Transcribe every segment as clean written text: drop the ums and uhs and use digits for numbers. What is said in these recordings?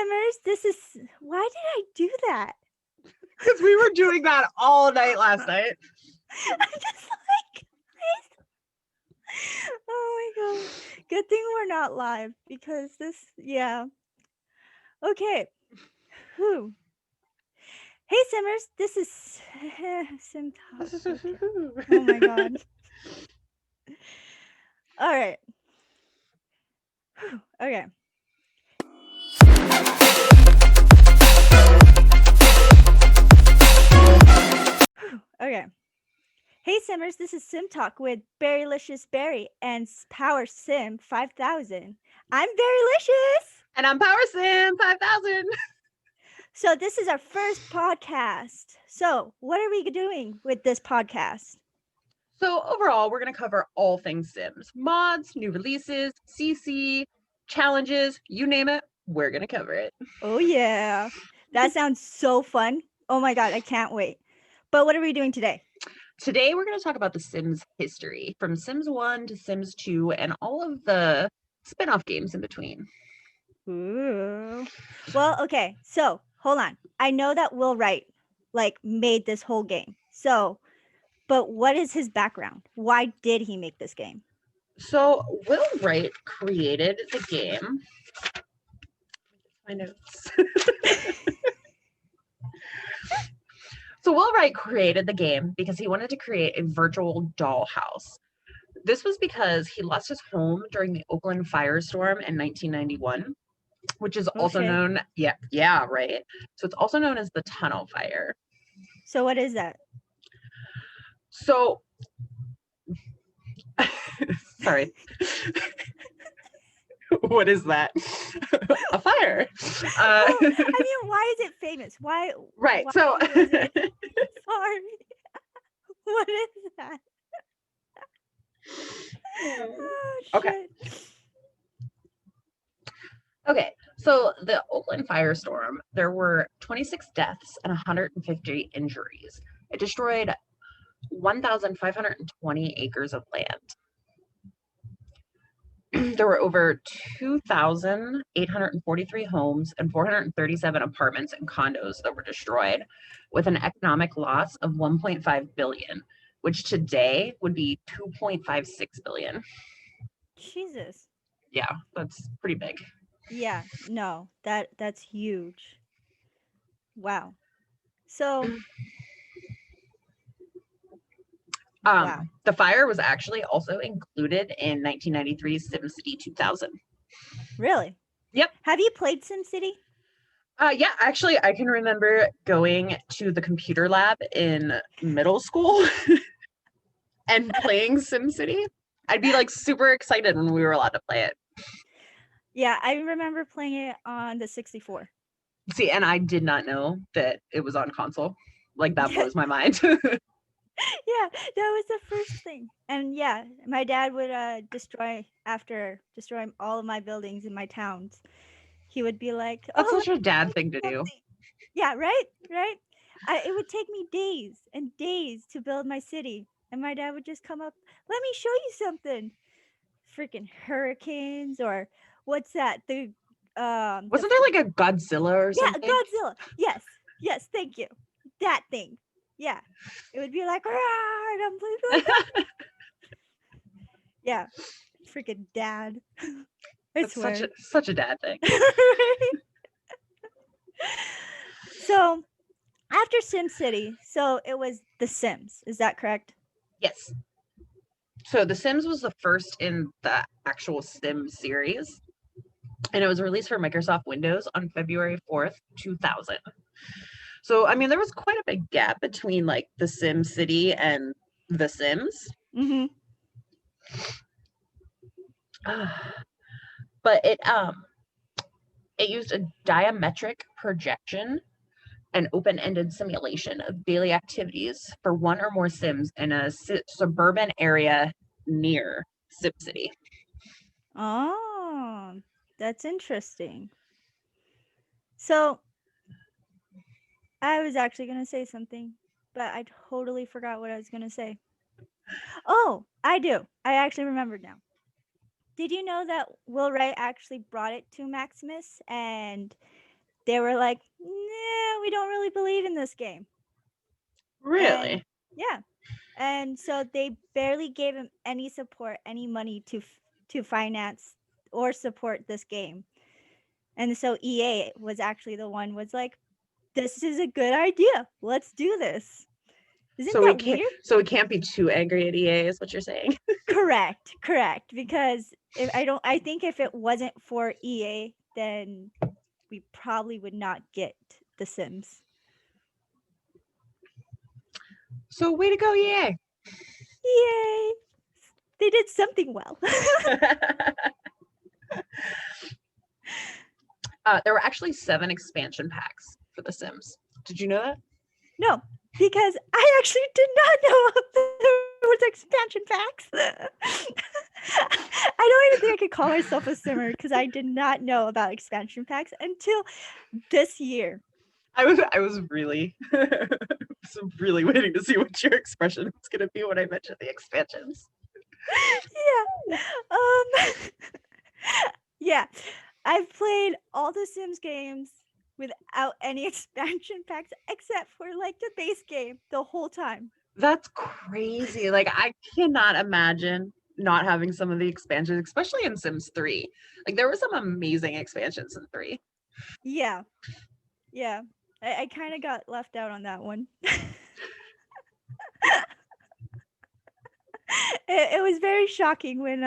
Simmers, why did I do that? Because we were doing that all night last night. I'm just like, oh my god. Good thing we're not live because yeah. Okay. Whew. Hey Simmers, this is SimTalk. Okay. Oh my god. All right. Whew. Okay. Whew. Okay. Hey Simmers, this is SimTalk with Berrylicious Berry and PwrSim5000. I'm Berrylicious. And I'm PwrSim5000. So this is our first podcast. So what are we doing with this podcast? So overall, we're going to cover all things Sims. Mods, new releases, CC, challenges, you name it, we're going to cover it. Oh yeah. That sounds so fun. Oh my god, I can't wait. But what are we doing today? Today, we're going to talk about the Sims history, from Sims 1 to Sims 2, and all of the spin-off games in between. Ooh. Well, okay. So, hold on. I know that Will Wright made this whole game. So, but what is his background? Why did he make this game? So, Will Wright created the game. My notes. So Will Wright created the game because he wanted to create a virtual dollhouse. This was because he lost his home during the Oakland firestorm in 1991, which is also known, right. So it's also known as the Tunnel Fire. So what is that? So, sorry. What is that? A fire. I mean, why is it famous? Why? Right. Why so. Sorry. What is that? Oh, okay. Okay. So the Oakland firestorm, there were 26 deaths and 150 injuries. It destroyed 1,520 acres of land. There were over 2,843 homes and 437 apartments and condos that were destroyed, with an economic loss of 1.5 billion, which today would be 2.56 billion. Jesus. Yeah, that's pretty big. Yeah, no, that's huge. Wow. So wow. The fire was actually also included in 1993's SimCity 2000. Really? Yep. Have you played SimCity? Yeah, actually, I can remember going to the computer lab in middle school and playing SimCity. I'd be super excited when we were allowed to play it. Yeah, I remember playing it on the 64. See, and I did not know that it was on console. That blows my mind. Yeah, that was the first thing. And yeah, my dad would after destroying all of my buildings in my towns, he would be like, that's such a dad thing to do. Yeah, right? It would take me days and days to build my city, and my dad would just come up, let me show you something. Freaking hurricanes, or what's that, wasn't there a Godzilla or something? Yeah, Godzilla. Yes, thank you, that thing. Yeah, it would be like, and I'm like yeah, freaking dad. I swear. Such a dad thing. So after SimCity, so it was The Sims, is that correct? Yes. So The Sims was the first in the actual Sim series, and it was released for Microsoft Windows on February 4th, 2000. So, I mean, there was quite a big gap between the SimCity and The Sims. Mm-hmm. But it used a diametric projection and open-ended simulation of daily activities for one or more Sims in a suburban area near SimCity. Oh, that's interesting. So I was actually going to say something, but I totally forgot what I was going to say. Oh, I do. I actually remembered now. Did you know that Will Wright actually brought it to Maximus, and they were like, nah, we don't really believe in this game. Really? And yeah. And so they barely gave him any support, any money to finance or support this game. And so EA was actually the one was like, this is a good idea. Let's do this. Isn't that weird? So we can't be too angry at EA, is what you're saying. Correct. Because I think if it wasn't for EA, then we probably would not get The Sims. So way to go, EA. Yay! They did something well. There were actually 7 expansion packs for The Sims. Did you know that? No, because I actually did not know there was expansion packs. I don't even think I could call myself a simmer because I did not know about expansion packs until this year. I was really waiting to see what your expression was going to be when I mentioned the expansions. Yeah. Yeah. I've played all the Sims games without any expansion packs except for like the base game the whole time. That's crazy. Like I cannot imagine not having some of the expansions, especially in Sims 3. Like there were some amazing expansions in 3. Yeah. Yeah. I kind of got left out on that one. It was very shocking when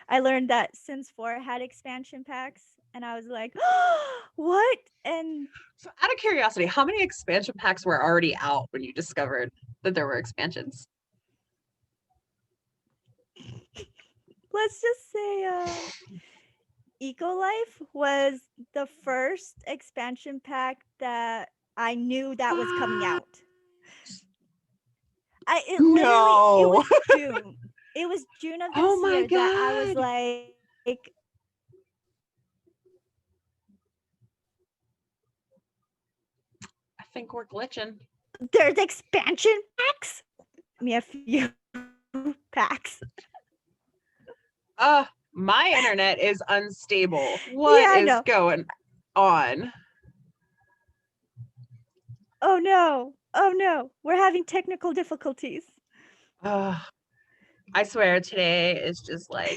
I learned that Sims 4 had expansion packs, and I was like, what? And so out of curiosity, how many expansion packs were already out when you discovered that there were expansions? let's just say Eco Life was the first expansion pack that I knew that was coming out. It was June. It was June of this year that I was like, I think we're glitching. there's expansion packs? Give me a few packs. My internet is unstable. What is going on? Oh no. Oh no. We're having technical difficulties. I swear today is just like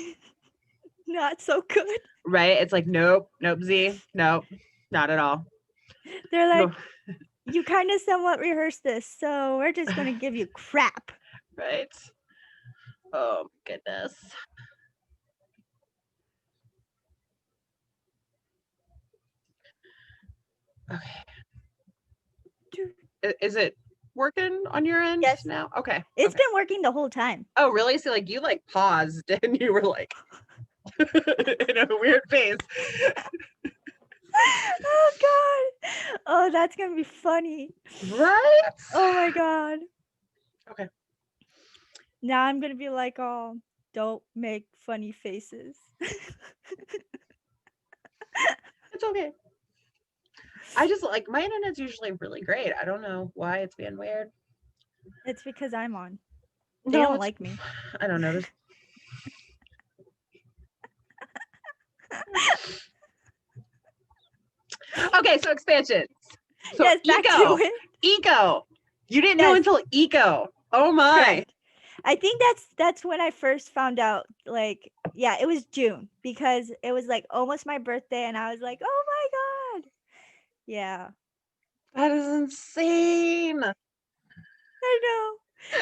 not so good. Right? It's like nope, Z, nope, not at all. They're like, you kind of somewhat rehearsed this, so we're just gonna give you crap. Right? Oh goodness. Okay. Is it working on your end now? Okay. It's been working the whole time. Oh, really? So like you like paused and you were like in a weird phase. Oh god. Oh, that's gonna be funny. Right? Oh my god. Okay. Now I'm gonna be like, oh, don't make funny faces. It's okay. I just like my internet's usually really great. I don't know why it's being weird. It's because I'm on. They don't like me. I don't know. Okay, so expansions. So yes, back to it. Eco. You didn't know until Eco. Oh my. Correct. I think that's when I first found out, like, yeah, it was June because it was like almost my birthday and I was like, oh my god. Yeah. That is insane. I know.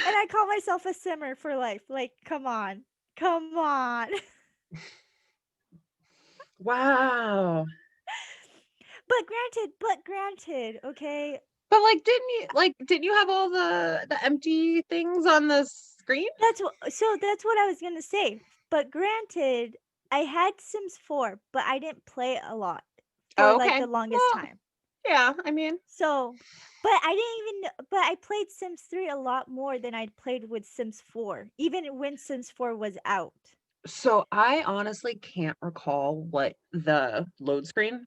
And I call myself a simmer for life. Like, come on. Come on. Wow. But granted, okay. But like didn't you have all the empty things on the screen? That's what I was going to say. But granted, I had Sims 4, but I didn't play it a lot for like the longest time. Yeah, I mean. So, but I didn't even but I played Sims 3 a lot more than I played with Sims 4, even when Sims 4 was out. So I honestly can't recall what the load screen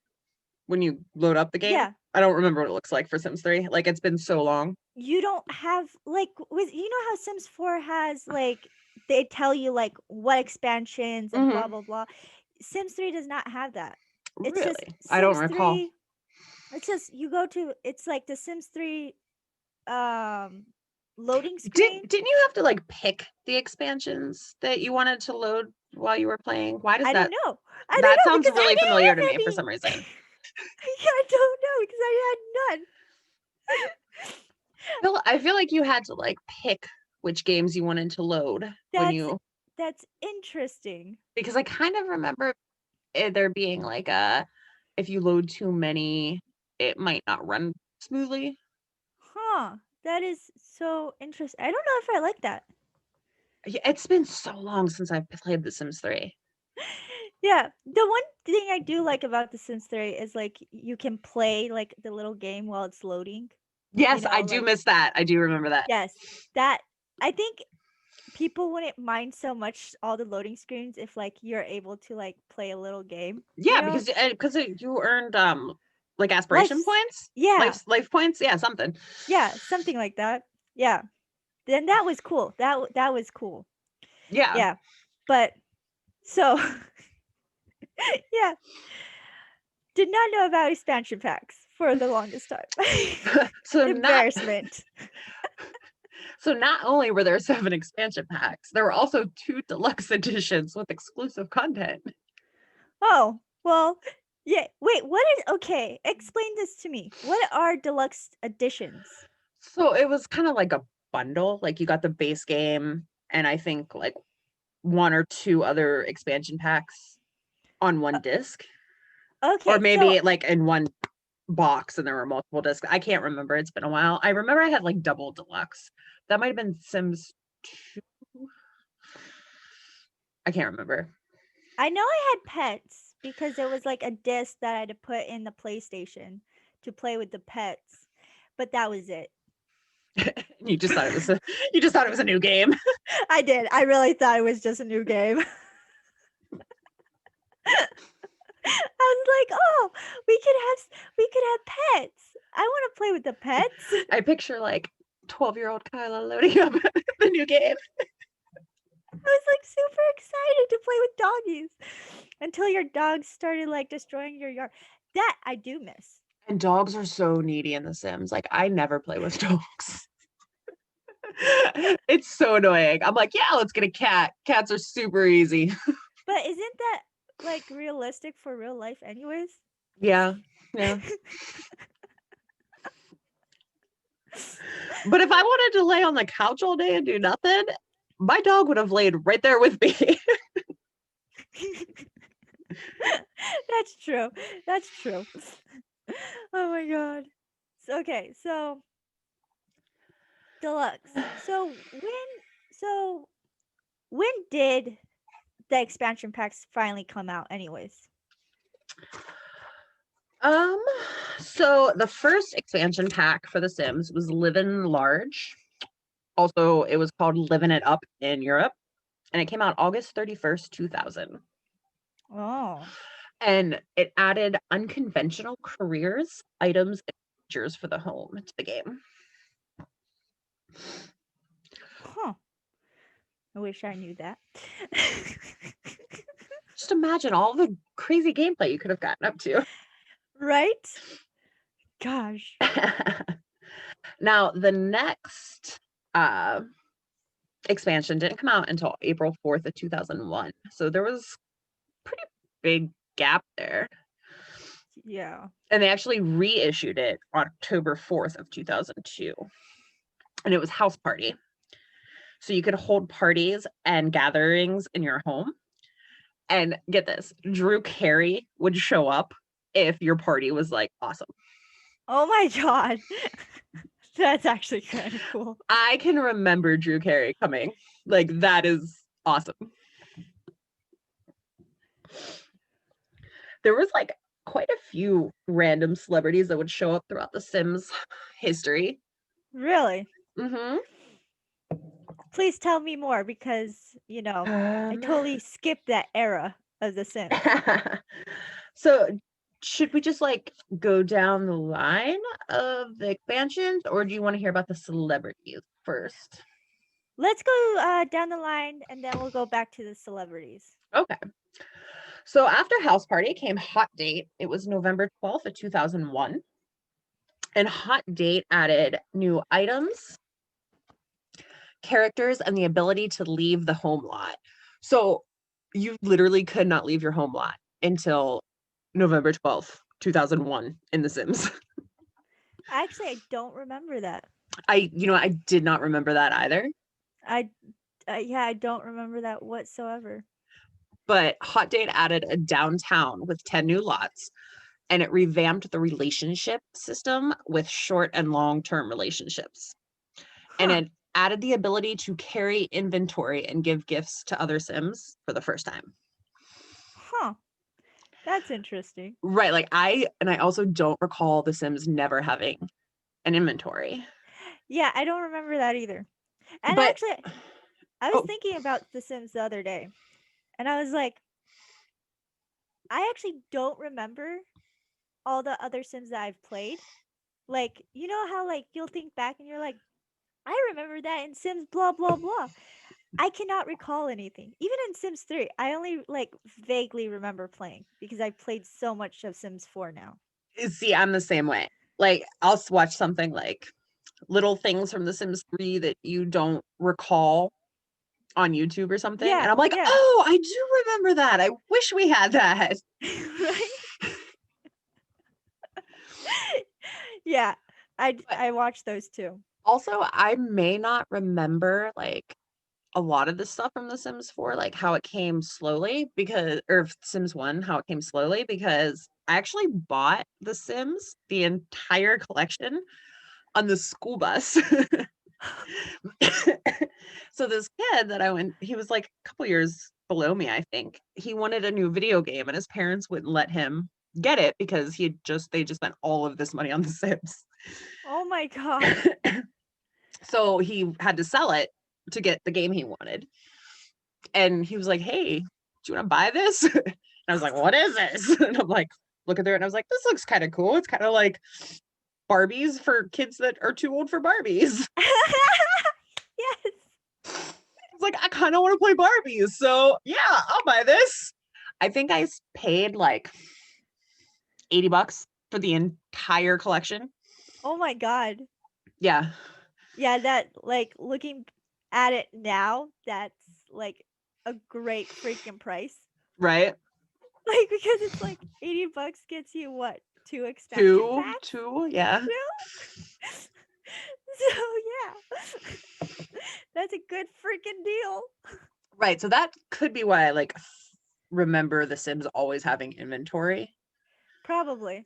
when you load up the game. Yeah. I don't remember what it looks like for Sims 3. Like it's been so long. You don't have like with how Sims 4 has like they tell you like what expansions and blah blah blah. Sims 3 does not have that. It's really? just Sims I don't recall. 3, It's just you go to it's like the Sims 3 loading screen. Didn't you have to like pick the expansions that you wanted to load while you were playing? Why does I don't that know. I don't that know sounds because I really didn't familiar to have me for any. some reason. I don't know because I had none. I feel like you had to like pick which games you wanted to load when That's you that's interesting. because I kind of remember there being like a if you load too many, it might not run smoothly. Huh. That is so interesting. I don't know if I like that. Yeah, it's been so long since I've played The Sims 3. Yeah, the one thing I do like about The Sims 3 is like you can play like the little game while it's loading. You Yes, I know, do like miss that. I do remember that. yes, that I think people wouldn't mind so much all the loading screens if like you're able to like play a little game, you Yeah, know? because you earned like aspiration Life, points, yeah, life points, yeah, something. yeah, something like that. Yeah. Then that was cool. That was cool. Yeah. Yeah. But so yeah, did not know about expansion packs for the longest time. So not Embarrassment. so not only were there 7 expansion packs, there were also 2 deluxe editions with exclusive content. Oh, well, yeah. Wait, what is okay? Explain this to me. What are deluxe editions? So it was kind of like a bundle. Like you got the base game and I think like 1 or 2 other expansion packs on one disc. Or Okay, so maybe like in one box and there were multiple discs. I can't remember. It's been a while. I remember I had like double deluxe. That might have been Sims 2. I can't remember. I know I had pets because there was like a disc that I had to put in the PlayStation to play with the pets, but that was it. You just thought it was you just thought it was a new game. I did. I really thought it was just a new game. I was like, "Oh, we could have pets. I want to play with the pets." I picture like 12-year-old Kyla loading up the new game. I was like super excited to play with doggies until your dogs started like destroying your yard. That I do miss. And dogs are so needy in The Sims. Like I never play with dogs. It's so annoying. I'm like, yeah, let's get a cat. Cats are super easy. But isn't that like realistic for real life anyways? Yeah. Yeah. But if I wanted to lay on the couch all day and do nothing, my dog would have laid right there with me. That's true. That's true. Oh my god. Okay, so deluxe. So when did the expansion packs finally come out anyways? Um, so the first expansion pack for The Sims was Livin' Large. Also, it was called Livin' It Up in Europe, and it came out August 31st, 2000. Oh. And it added unconventional careers, items, and features for the home to the game. Huh. I wish I knew that. Just imagine all the crazy gameplay you could have gotten up to. Right? Gosh. Now, the next expansion didn't come out until April 4th of 2001. So there was pretty big gap there. Yeah. And they actually reissued it on October 4th of 2002. And it was House Party. So you could hold parties and gatherings in your home. And get this, Drew Carey would show up if your party was like awesome. Oh my god. That's actually kind of cool. I can remember Drew Carey coming. Like that is awesome. There was like quite a few random celebrities that would show up throughout the Sims history. Really? Mm-hmm. Please tell me more because, I totally skipped that era of The Sims. So should we just like go down the line of the expansions or do you want to hear about the celebrities first? Let's go down the line and then we'll go back to the celebrities. Okay. So after House Party came Hot Date. It was November 12th of 2001. And Hot Date added new items, characters, and the ability to leave the home lot. So you literally could not leave your home lot until November 12th, 2001 in The Sims. Actually, I don't remember that. I did not remember that either. Yeah, I don't remember that whatsoever. But Hot Date added a downtown with 10 new lots, and it revamped the relationship system with short and long-term relationships. And Huh. it added the ability to carry inventory and give gifts to other Sims for the first time. Huh. That's interesting. Right. Like I also don't recall The Sims never having an inventory. Yeah, I don't remember that either. And But actually, I was thinking about The Sims the other day, and I was like, I actually don't remember all the other Sims that I've played. Like, you know how like you'll think back and you're like, I remember that in Sims blah blah blah. I cannot recall anything. Even in Sims 3, I only like vaguely remember playing because I played so much of Sims 4 now. see, I'm the same way. Like I'll watch something like little things from The Sims 3 that you don't recall on YouTube or something. Yeah, And I'm like, yeah. oh, I do remember that. I wish we had that. Right? Yeah. I watched those too. Also, I may not remember like a lot of the stuff from The Sims 4, like how it came slowly or Sims 1, how it came slowly because I actually bought The Sims, the entire collection on the school bus. So this kid that he was like a couple years below me, I think. He wanted a new video game and his parents wouldn't let him get it because they just spent all of this money on The Sims. Oh my god. So he had to sell it to get the game he wanted. And he was like, hey, do you want to buy this? And I was like, what is this? And I'm like, looking through it, and I was like, this looks kind of cool. It's kind of like Barbies for kids that are too old for Barbies. Yes. It's like, I kind of want to play Barbies. So yeah, I'll buy this. I think I paid like $80 for the entire collection. Oh my god. Yeah. Yeah, that like looking at it now, that's like a great freaking price. Right. Like because it's like $80 gets you what? 2 expansion packs? Two. Yeah. 2? So yeah. That's a good freaking deal. Right. So that could be why I like remember The Sims always having inventory Probably.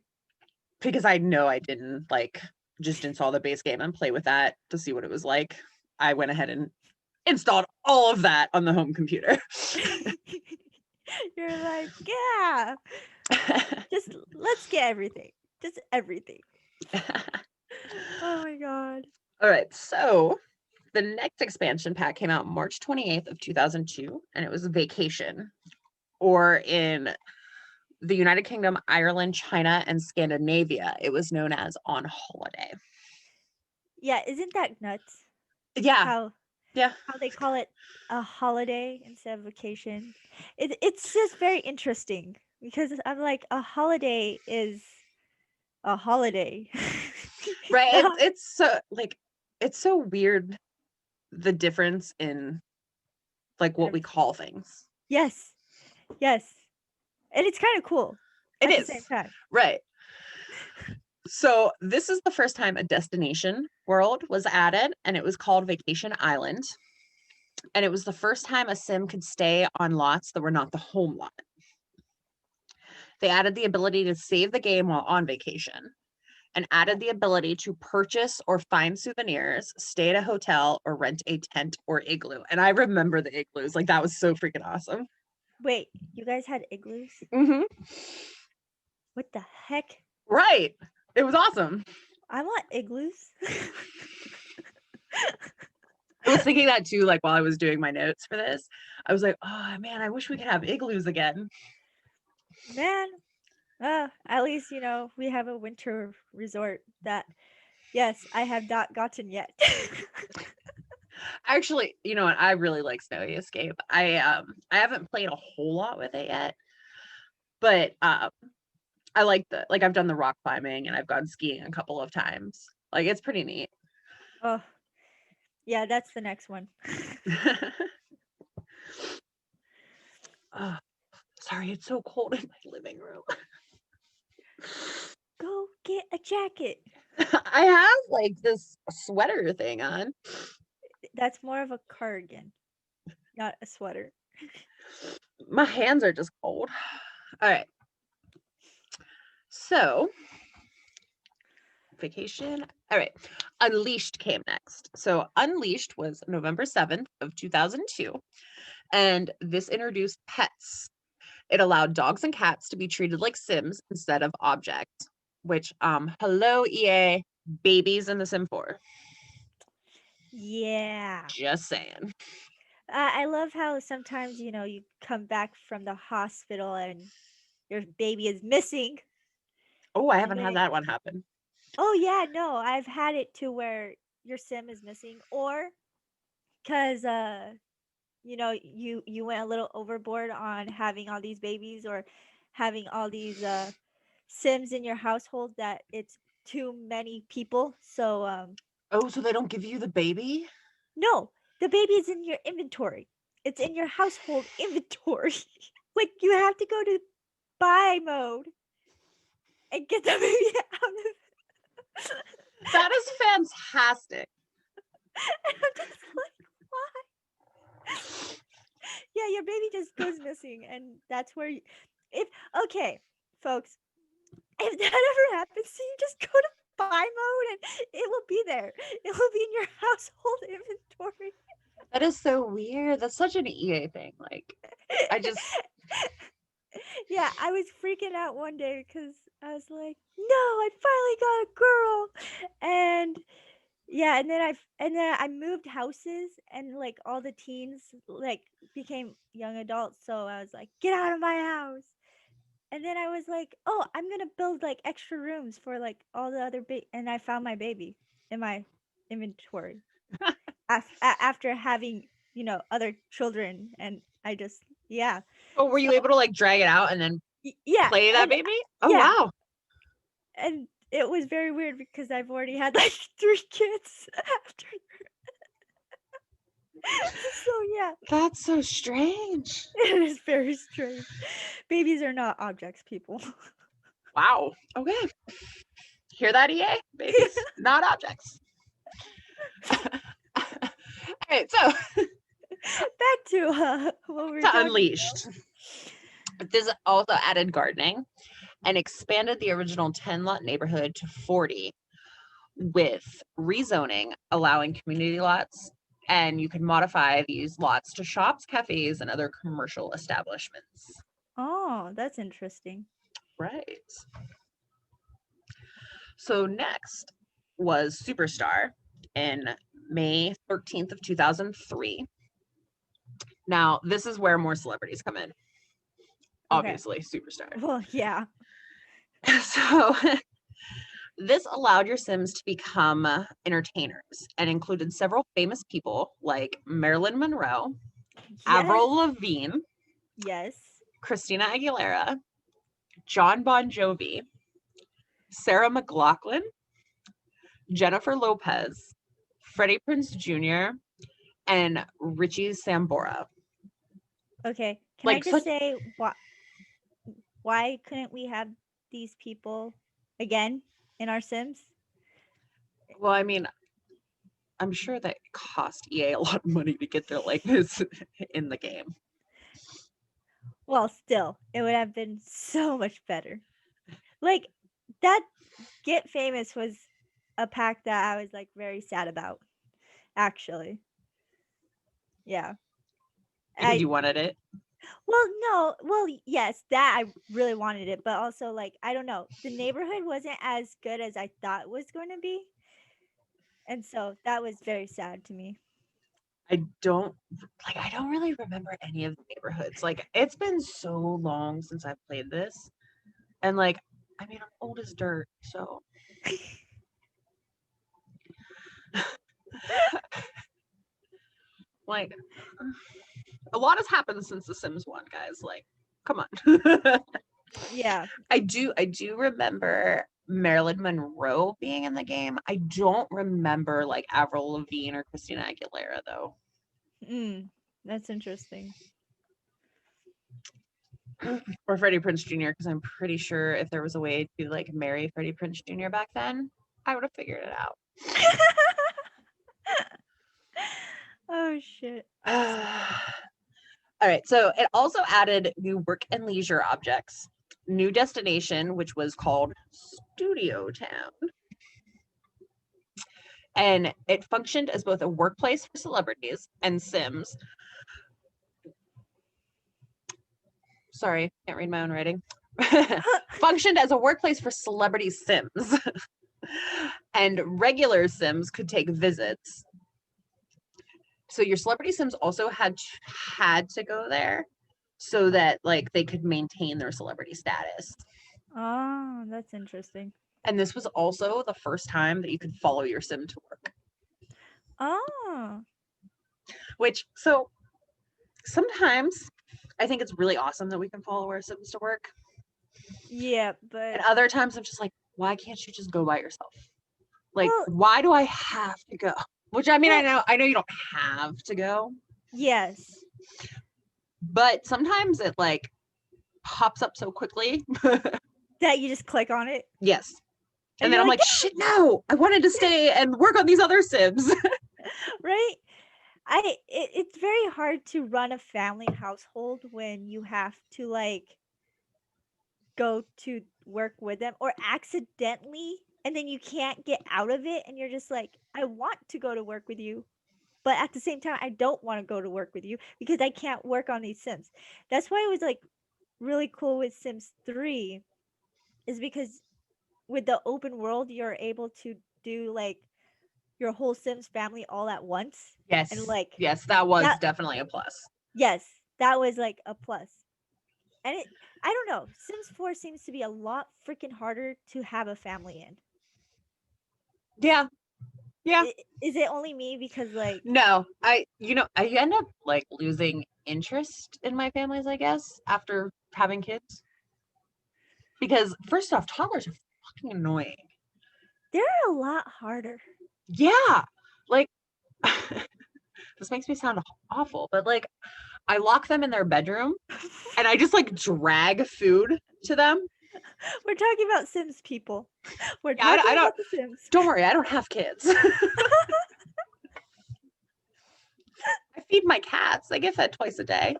because I know I didn't like just install the base game and play with that to see what it was like. I went ahead and installed all of that on the home computer. You're like, yeah. Just let's get everything. Just everything. Oh my god. All right. So the next expansion pack came out March 28th of 2002, and it was Vacation, or in the United Kingdom, Ireland, China, and Scandinavia, it was known as On Holiday. Yeah, isn't that nuts? Yeah. How Yeah. how they call it a holiday instead of vacation. It's just very interesting because I'm like a holiday is a holiday. Right. Not- It's so weird the difference in like what we call things. Yes. Yes. And it's kind of cool It at the is. same time. Right. So this is the first time a destination world was added, and it was called Vacation Island. And it was the first time a sim could stay on lots that were not the home lot. They added the ability to save the game while on vacation and added the ability to purchase or find souvenirs, stay at a hotel, or rent a tent or igloo. And I remember the igloos. Like that was so freaking awesome. Wait, you guys had igloos? Mm-hmm. What the heck? Right. It was awesome. I want igloos. I was thinking that too, like while I was doing my notes for this. I was like, oh man, I wish we could have igloos again. Man, at least, we have a winter resort that, yes, I have not gotten yet. Actually, you know what? I really like Snowy Escape. I haven't played a whole lot with it yet, but I I like like I've done the rock climbing and I've gone skiing a couple of times. Like it's pretty neat. Oh, yeah, that's the next one. Oh, sorry, it's so cold in my living room. Go get a jacket. I have like this sweater thing on. That's more of a cardigan, not a sweater. My hands are just cold. All right. So, vacation. All right. Unleashed came next. So, Unleashed was November 7th of 2002, and this introduced pets. It allowed dogs and cats to be treated like Sims instead of objects, which hello EA, babies in the Sim 4. Yeah. Just saying. I love how sometimes, you come back from the hospital and your baby is missing. Oh, I And haven't had then, that one happen. oh, yeah, no, I've had it to where your sim is missing, or because, you went a little overboard on having all these babies or having all these sims in your household that it's too many people. So, Oh, so they don't give you the baby? no, the baby is in your inventory. It's in your household inventory. Like you have to go to buy mode and get the baby out of That is fantastic. and I'm just like, why? Yeah, your baby just goes missing, and that's where if okay, folks, if that ever happens to you, just go to buy mode and it will be there. It will be in your household inventory. That is so weird. That's such an EA thing. Like, I just, Yeah, I was freaking out one day because I was like, "No, I finally got a girl," and yeah, and then I moved houses, and like all the teens like became young adults, so I was like, "Get out of my house!" And then I was like, "Oh, I'm gonna build like extra rooms for like all the other and I found my baby in my inventory after having other children, and I just yeah. oh, were So you able to like drag it out and then yeah, play that and baby? Oh, yeah, wow. and it was very weird because I've already had like 3 kids after. So yeah, That's so strange. it is very strange. Babies are not objects, people. Wow. Okay. Hear that, EA? Babies, not objects. All right, so Back to what we were to talking Unleashed. This also added gardening and expanded the original 10 lot neighborhood to 40 with rezoning, allowing community lots. And you can modify these lots to shops, cafes, and other commercial establishments. Oh, that's interesting. Right. So next was Superstar in May 13th of 2003. Now, this is where more celebrities come in. Okay. Obviously, Superstar. Well, yeah. So this allowed your Sims to become entertainers and included several famous people like Marilyn Monroe, Yes. Avril Lavigne, Yes. Christina Aguilera, John Bon Jovi, Sarah McLachlan, Jennifer Lopez, Freddie Prinze Jr., and Richie Sambora. Okay. Can I Like just such say why couldn't we have these people again in our Sims? well, I mean, I'm sure that it cost EA a lot of money to get their likeness in the game. Well, still, it would have been so much better. Like that Get Famous was a pack that I was like very sad about, actually. Yeah. Because I you wanted it. Well, no. Well, yes, that I really wanted it, but also like I don't know, the neighborhood wasn't as good as I thought it was going to be, and so that was very sad to me. I don't really remember any of the neighborhoods. Like it's been so long since I've played this. And like, I mean, I'm old as dirt, so like a lot has happened since The Sims 1, guys. Like, come on. Yeah. I do remember Marilyn Monroe being in the game. I don't remember like Avril Lavigne or Christina Aguilera though. That's interesting. Or Freddie Prinze Jr. because I'm pretty sure if there was a way to like marry Freddie Prinze Jr. back then, I would have figured it out. Oh shit. All right, so it also added new work and leisure objects, new destination, which was called Studio Town. And it functioned as both a workplace for celebrities and Sims. Sorry, can't read my own writing. Functioned as a workplace for celebrity Sims. And regular Sims could take visits. So your celebrity Sims also had to go there so that like they could maintain their celebrity status. Oh, that's interesting. And this was also the first time that you could follow your Sim to work. Oh. Which, so sometimes I think it's really awesome that we can follow our Sims to work. Yeah, but And other times I'm just like, why can't you just go by yourself? Like, well, why do I have to go? Which I mean, well, I know you don't have to go, yes. but sometimes it like pops up so quickly. That you just click on it. Yes. And then you're I'm like, shit, no, I wanted to stay and work on these other Sims. right? It's very hard to run a family household when you have to like go to work with them or accidentally and then you can't get out of it and you're just like, I want to go to work with you, but at the same time I don't want to go to work with you because I can't work on these Sims. That's why it was like really cool with Sims 3 is because with the open world you're able to do like your whole Sims family all at once. Yes. And like yes, that was definitely a plus. Yes, that was like a plus. And I don't know, Sims 4 seems to be a lot freaking harder to have a family in. Yeah. Yeah. Is it only me because like No, I end up like losing interest in my families, I guess, after having kids. Because first off, toddlers are fucking annoying. they're a lot harder. Yeah. Like this makes me sound awful, but like I lock them in their bedroom and I just like drag food to them. We're talking about Sims, people. We're Yeah, talking I don't, about the Sims. Don't worry, I don't have kids. I feed my cats. They get fed twice a day.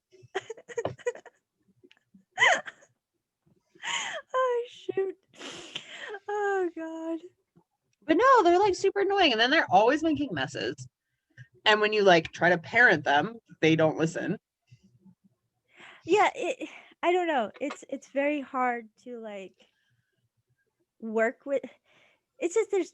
Oh shoot. Oh god. But no, they're like super annoying and then they're always making messes. And when you like try to parent them, they don't listen. Yeah, I don't know. It's very hard to like work with. It's just there's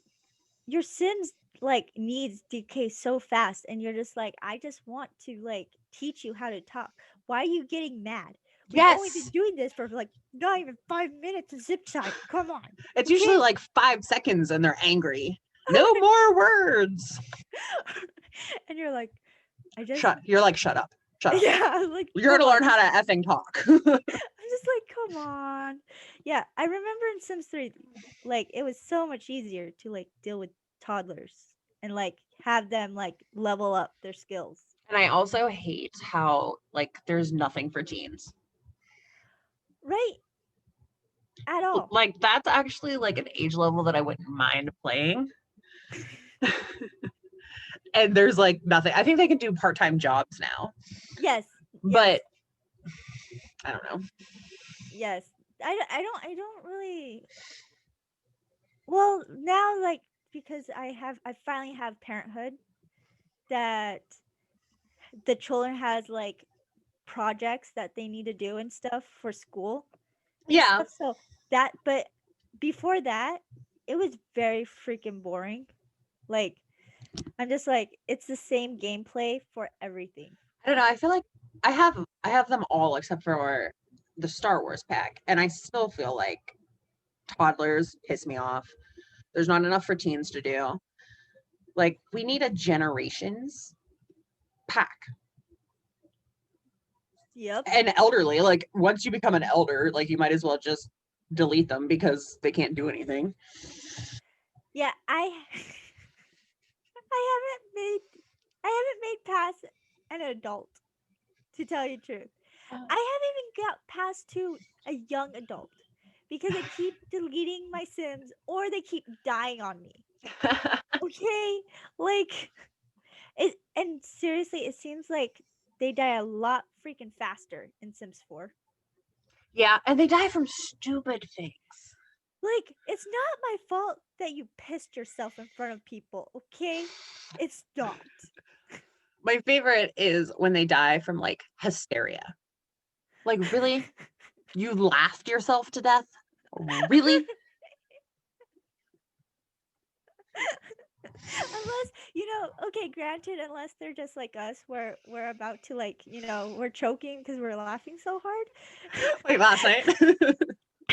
your Sims like needs decay so fast and you're just like, I just want to like teach you how to talk. Why are you getting mad? We've only been doing this for like not even 5 minutes of zip time. Come on. It's usually like 5 seconds and they're angry. No more words. And you're like, You're like, shut up. Shut up. Yeah, like you're gonna learn how to effing talk. I'm just like, come on. Yeah, I remember in Sims 3, like it was so much easier to like deal with toddlers and like have them like level up their skills. And I also hate how like there's nothing for teens. Right? At all. Like that's actually like an age level that I wouldn't mind playing. And there's like nothing. I think they can do part-time jobs now. Yes. But I don't know. Yes. I don't really. Well, now like because I finally have parenthood that the children has like projects that they need to do and stuff for school. Yeah. So that, but before that, it was very freaking boring. Like, I'm just like, it's the same gameplay for everything. I don't know. I feel like I have them all except for the Star Wars pack, and I still feel like toddlers piss me off. There's not enough for teens to do. Like, we need a generations pack. Yep. And elderly. Like once you become an elder, like you might as well just delete them because they can't do anything. Yeah, I haven't made past an adult, to tell you the truth. I haven't even got past to a young adult because they keep deleting my Sims or they keep dying on me. Okay? Like and seriously, it seems like they die a lot freaking faster in Sims 4. Yeah, and they die from stupid things. Like, it's not my fault that you pissed yourself in front of people, okay? It's not. My favorite is when they die from like hysteria. Like, really? You laughed yourself to death? Really? Unless, okay, granted, unless they're just like us, where we're about to, like, we're choking because we're laughing so hard. Like last night.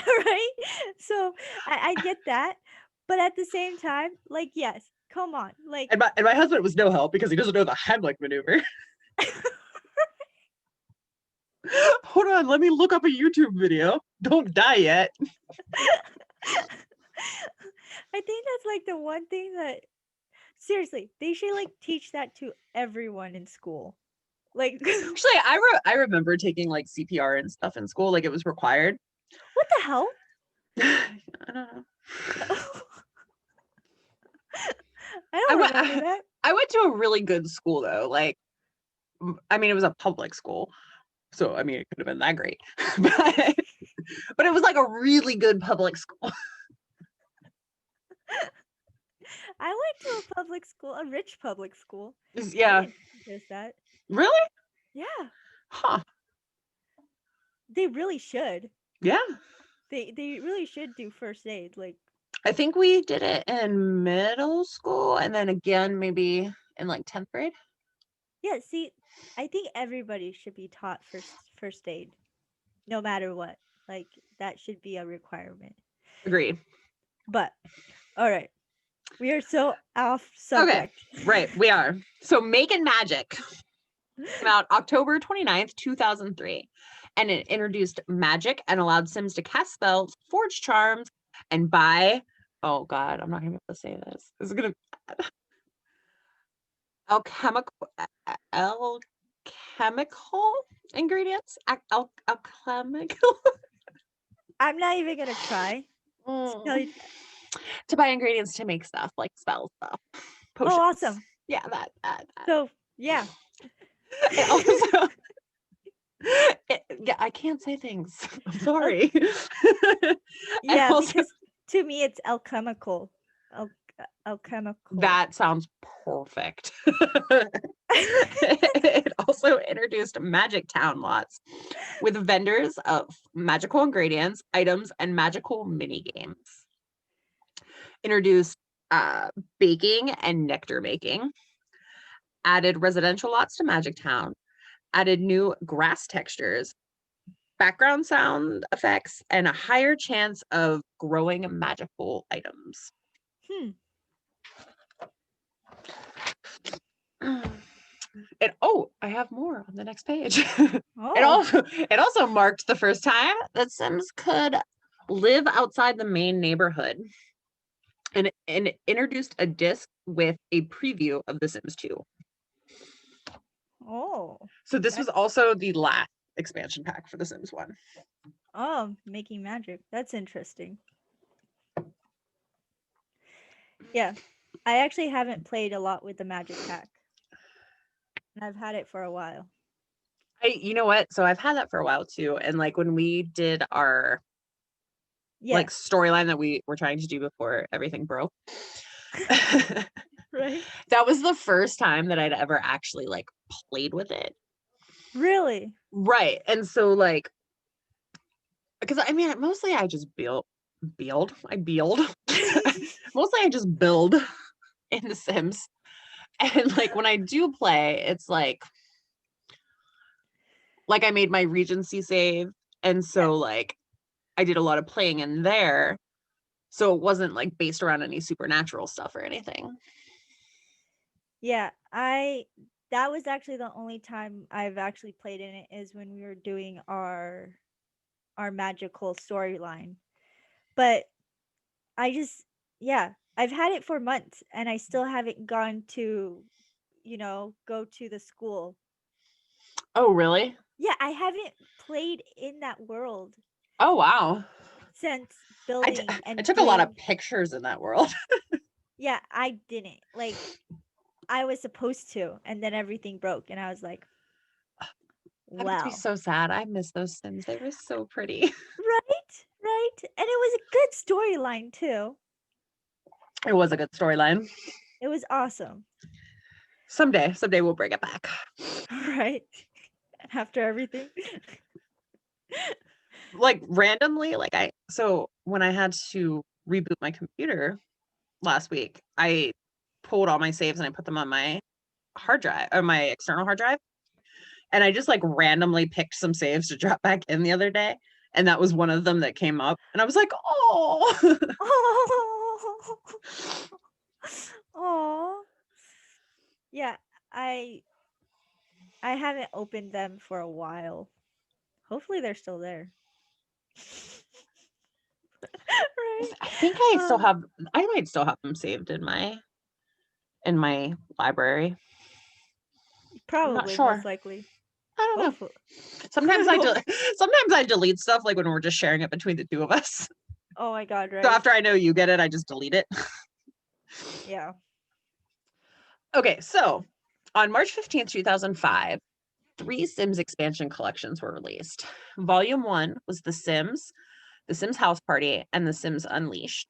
Right? So I get that. But at the same time, like, yes, come on. Like, And my husband was no help because he doesn't know the Heimlich maneuver. Hold on, let me look up a YouTube video. Don't die yet. I think that's like the one thing that, seriously, they should like teach that to everyone in school. Like, Actually, I remember taking like CPR and stuff in school, like it was required. what the hell? I don't know. I don't remember that. I went to a really good school though. Like, I mean, it was a public school, so I mean, it could have been that great, but it was like a really good public school. I went to a public school, a rich public school. Yeah. They didn't teach us that. Really? Yeah. Huh. They really should. Yeah. They really should do first aid. Like, I think we did it in middle school and then again maybe in like 10th grade. yeah, see, I think everybody should be taught first aid, no matter what. Like, that should be a requirement. Agreed. But all right, we are so off subject. Okay, right, we are. So Making Magic came out October 29th, 2003. And it introduced magic and allowed Sims to cast spells, forge charms, and buy, oh God, I'm not going to be able to say this. This is going to, alchemical ingredients? Alchemical? I'm not even gonna try. To buy ingredients to make stuff, like spell stuff. Potions. Oh, awesome. Yeah, that. So, yeah. It also, yeah, I can't say things. I'm sorry. Yeah, also, because to me it's alchemical. Alchemical. That sounds perfect. It also introduced Magic Town lots with vendors of magical ingredients, items, and magical mini games. Introduced baking and nectar making. Added residential lots to Magic Town. Added new grass textures, background sound effects, and a higher chance of growing magical items. I have more on the next page. Oh. It also marked the first time that Sims could live outside the main neighborhood. And it introduced a disc with a preview of The Sims 2. Oh. So this was also the last expansion pack for The Sims 1. Oh, making magic. That's interesting. Yeah. I actually haven't played a lot with the magic pack. And I've had it for a while. You know what? So I've had that for a while too. And like when we did our like storyline that we were trying to do before everything broke. Right. That was the first time that I'd ever actually like played with it. Really? Right. And so like, because I mean, mostly I just build. Mostly I just build in The Sims. And like when I do play, it's like I made my Regency save. And so like I did a lot of playing in there. So it wasn't like based around any supernatural stuff or anything. Yeah, I that was actually the only time I've actually played in it, is when we were doing our magical storyline. But I just, yeah, I've had it for months and I still haven't gone to, go to the school. Oh, really? Yeah, I haven't played in that world Oh, wow. since I, t- building I and took a lot of doing. pictures in that world. Yeah, I didn't. Like, I was supposed to, and then everything broke, and I was like, That makes me well, so sad. I miss those Sims. They were so pretty. right, right. And it was a good storyline, too. It was a good storyline. It was awesome. Someday we'll bring it back. Right? After everything. Like randomly, so when I had to reboot my computer last week, I pulled all my saves and I put them on my hard drive or my external hard drive. And I just like randomly picked some saves to drop back in the other day. And that was one of them that came up. And I was like, oh. Oh. Oh. Yeah, I haven't opened them for a while. Hopefully they're still there. Right? I think I might still have them saved in my library. I'm not Probably, most sure. likely. I don't know. Hopefully. Sometimes I delete stuff like when we're just sharing it between the two of us. Oh my god, So right? after I know you get it, I just delete it. Yeah. Okay, so on March 15th, 2005, 3 Sims expansion collections were released. Volume 1 was The Sims House Party, and The Sims Unleashed.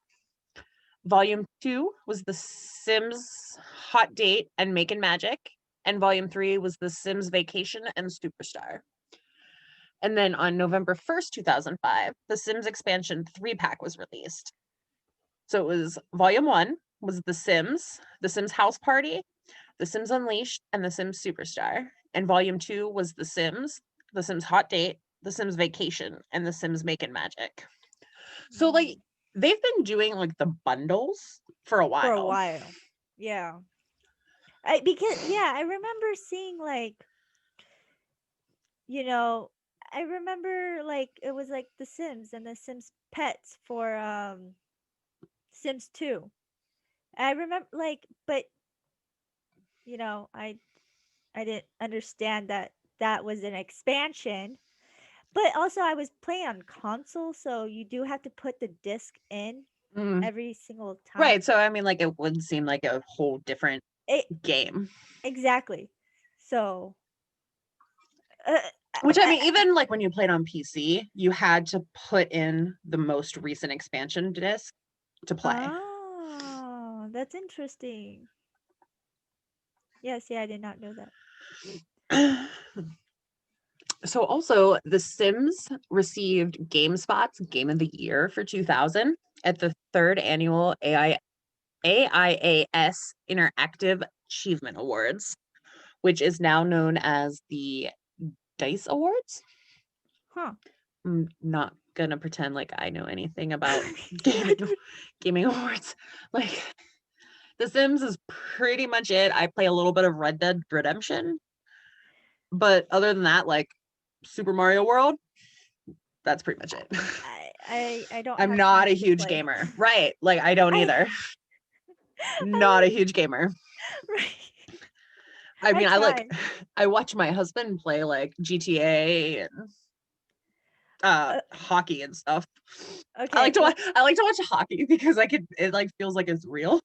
Volume 2 was The Sims Hot Date and Making Magic, and Volume 3 was The Sims Vacation and Superstar. And then on November 1st, 2005, The Sims Expansion 3-pack was released. So it was Volume 1 was The Sims House Party, The Sims Unleashed, and The Sims Superstar. And Volume 2 was The Sims Hot Date, The Sims Vacation, and The Sims Making Magic. So like they've been doing like the bundles for a while. For a while. Yeah. I remember seeing like, I remember like it was like The Sims and The Sims Pets for Sims 2. I remember like, but I didn't understand that that was an expansion. But also I was playing on console, so you do have to put the disc in every single time. Right. So I mean like it would seem like a whole different game. Exactly. So which I mean, even like when you played on PC, you had to put in the most recent expansion disc to play. Oh, that's interesting. Yes, yeah, I did not know that. So also, The Sims received GameSpot's Game of the Year for 2000 at the 3rd annual AIAS Interactive Achievement Awards, which is now known as the DICE Awards. Huh. I'm not gonna pretend like I know anything about gaming awards. Like The Sims is pretty much it. I play a little bit of Red Dead Redemption, but other than that, like Super Mario World, that's pretty much it. I don't. I'm not a huge gamer, right? Like I don't either. Not a huge gamer. Right. I mean, I watch my husband play like GTA and hockey and stuff. Okay. I like to watch hockey because it like feels like it's real.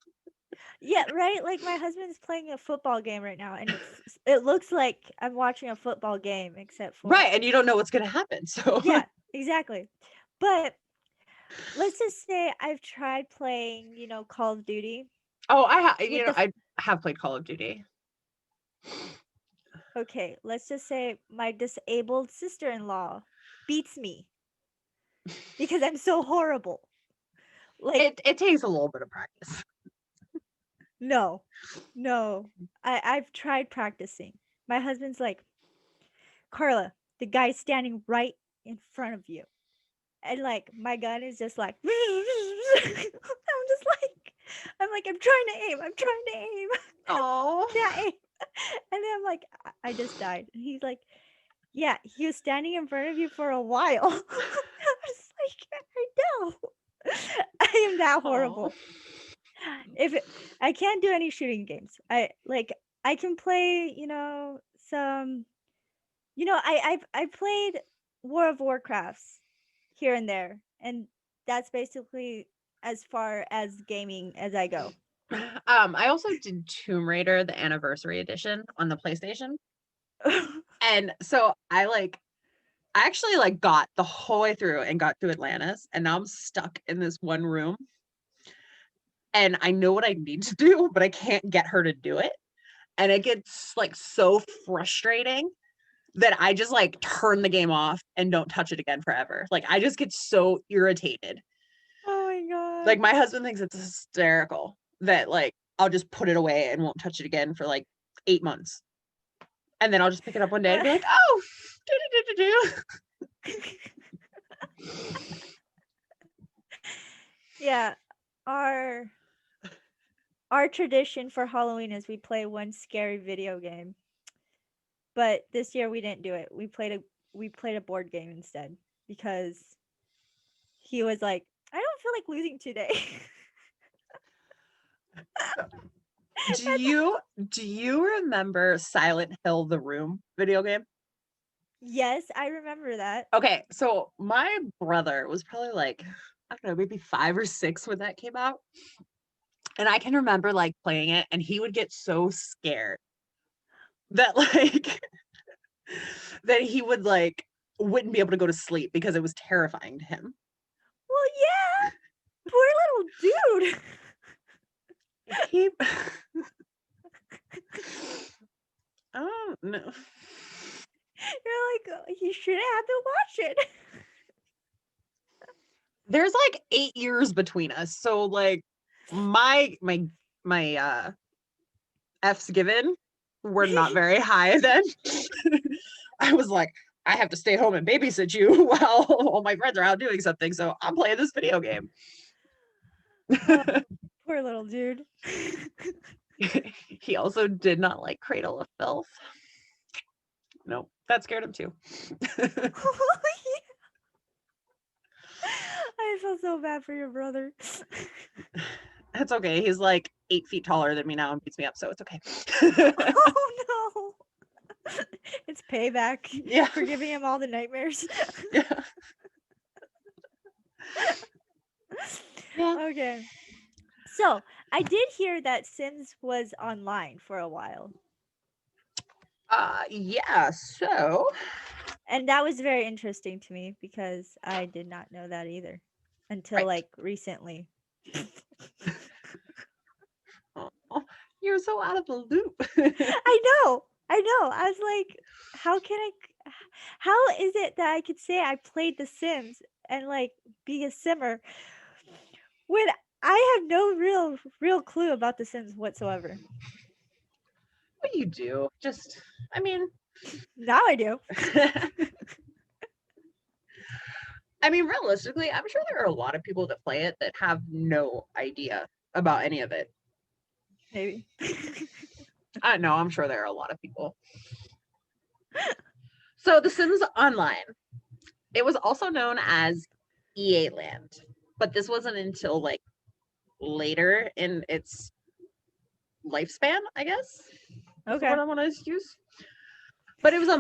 Yeah, right? Like my husband's playing a football game right now and it looks like I'm watching a football game except for Right, and you don't know what's going to happen. So yeah, exactly. But let's just say I've tried playing, Call of Duty. Oh, I have played Call of Duty. Okay, let's just say my disabled sister-in-law beats me because I'm so horrible. Like it takes a little bit of practice. no. I've tried practicing. My husband's like, Carla, the guy's standing right in front of you. And like my gun is just like I'm like I'm trying to aim. Oh. Can't aim. And I'm like, I just died. And he's like, yeah, he was standing in front of you for a while. I was like, I know. I am that horrible. I can't do any shooting games. I can play, some, I played War of Warcrafts here and there, and that's basically as far as gaming as I go. I also did Tomb Raider, the Anniversary Edition on the PlayStation. And so I actually like got the whole way through and got to Atlantis, and now I'm stuck in this one room. And I know what I need to do, but I can't get her to do it. And it gets like so frustrating that I just like turn the game off and don't touch it again forever. Like I just get so irritated. Oh my god. Like my husband thinks it's hysterical that like I'll just put it away and won't touch it again for like 8 months. And then I'll just pick it up one day and be like, oh, yeah, our tradition for Halloween is we play one scary video game. But this year we didn't do it. We played a board game instead because he was like, I don't feel like losing today. Do you remember Silent Hill the Room video game? Yes, I remember that. Okay, so my brother was probably like, I don't know, maybe 5 or 6 when that came out. And I can remember like playing it and he would get so scared that like that he would like wouldn't be able to go to sleep because it was terrifying to him. Well, yeah. Poor little dude. He I don't know. You're like, you shouldn't have to watch it. There's like 8 years between us. So like my F's given were not very high then. I was like, I have to stay home and babysit you while all my friends are out doing something. So I'm playing this video game. Poor little dude. He also did not like Cradle of Filth. Nope, that scared him too. I feel so bad for your brother. That's okay. He's like 8 feet taller than me now and beats me up, so it's okay. Oh no. It's payback. Yeah. For giving him all the nightmares. Yeah. Yeah. Okay. So, I did hear that Sims was online for a while. Yeah, so. And that was very interesting to me because I did not know that either until like recently. Oh, you're so out of the loop. I know. I was like, how is it that I could say I played The Sims and like be a simmer when I have no real clue about The Sims whatsoever? What do you do? Just, I mean. Now I do. I mean, realistically, I'm sure there are a lot of people that play it that have no idea about any of it. Maybe. I know, I'm sure there are a lot of people. So The Sims Online. It was also known as EA Land, but this wasn't until like later in its lifespan, I guess. Okay. What I want to use. But it was a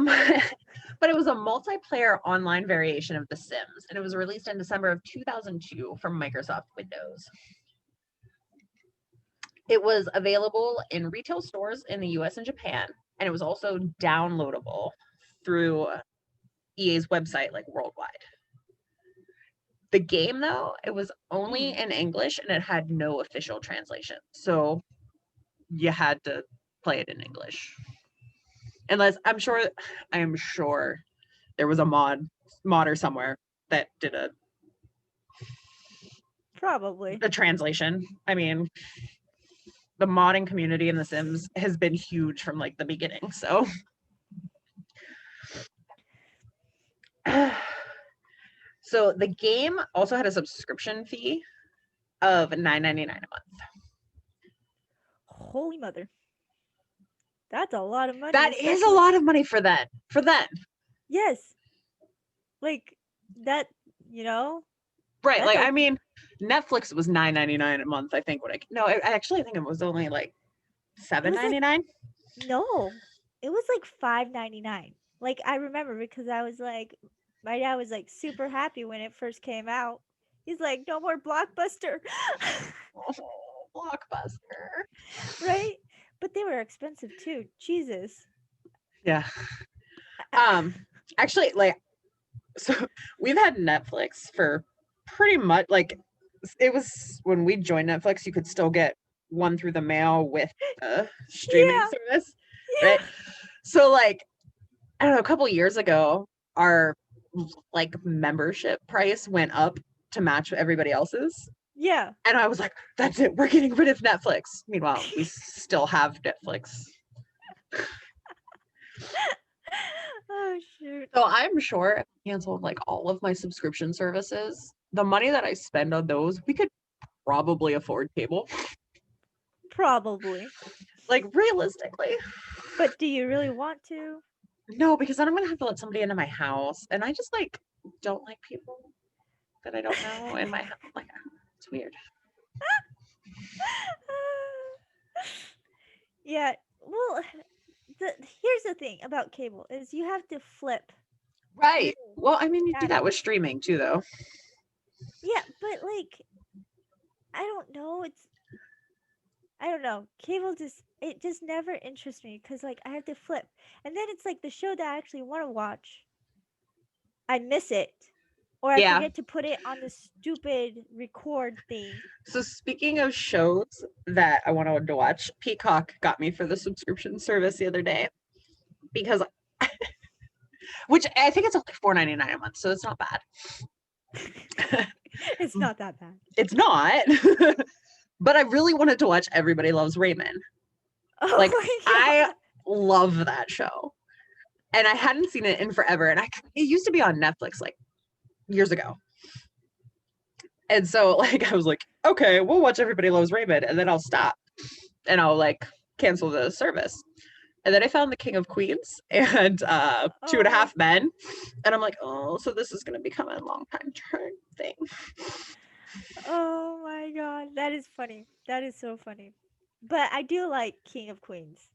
multiplayer online variation of The Sims, and it was released in December of 2002 from Microsoft Windows. It was available in retail stores in the US and Japan, and it was also downloadable through EA's website, like worldwide. The game, though, it was only in English and it had no official translation. So you had to play it in English. Unless I am sure there was a modder somewhere that did Probably a translation. I mean, the modding community in The Sims has been huge from like the beginning. So so the game also had a subscription fee of $9.99 a month. Holy mother. That's a lot of money. That is a lot of money for then. Yes. Like that, you know? Right. That's Like, a I mean, Netflix was $9.99 a month, I think. I actually think it was only like it was like $7.99. no. It was like $5.99. Like I remember because I was like my dad was like super happy when it first came out. He's like, no more Blockbuster. Oh, Blockbuster. Right? But they were expensive too. Jesus. Yeah. Actually, like, so we've had Netflix for pretty much, like, it was when we joined Netflix, you could still get one through the mail with the streaming Yeah. service, right? Yeah. So, like, I don't know, a couple years ago, our like membership price went up to match everybody else's. Yeah. And I was like, that's it, we're getting rid of Netflix. Meanwhile, we still have Netflix. Oh shoot. So I'm sure if I canceled like all of my subscription services, the money that I spend on those, we could probably afford cable. Probably. Like realistically. But do you really want to? No, because then I'm gonna have to let somebody into my house. And I just like don't like people that I don't know in my house. Like it's weird. Yeah. Well, here's the thing about cable is you have to flip. Right. Well, I mean, you do that Channel. with streaming too, though. Yeah, but like I don't know. I don't know. Cable it just never interests me because like I have to flip, and then it's like the show that I actually want to watch, I miss it, or I Yeah. forget to put it on the stupid record thing. So speaking of shows that I wanted to watch, Peacock got me for the subscription service the other day because, which I think it's only $4.99 a month, so it's not bad. It's not that bad. It's not, but I really wanted to watch Everybody Loves Raymond. Oh Like my I god. love that show, and I hadn't seen it in forever. And it used to be on Netflix like years ago. And so like I was like, okay, we'll watch Everybody Loves Raymond, and then I'll stop and I'll like cancel the service. And then I found The King of Queens and Two and a Oh. Half Men, and I'm like, oh, so this is gonna become a long time thing. Oh my god, that is funny. That is so funny. But I do like King of Queens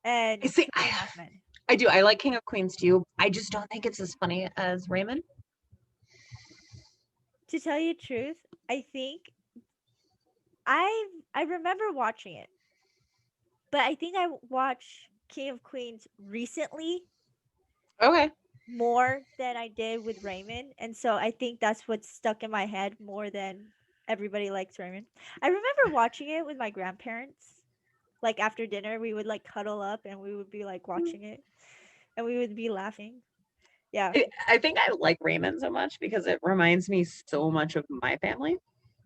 and I see. Two and a Half Men. I do. I like King of Queens too. I just don't think it's as funny as Raymond. To tell you the truth, I think I remember watching it, but I think I watched King of Queens recently Okay. more than I did with Raymond, and so I think that's what's stuck in my head more than Everybody Likes Raymond. I remember watching it with my grandparents. Like after dinner, we would like cuddle up and we would be like watching it, and we would be laughing. Yeah. I think I like Raymond so much because it reminds me so much of my family.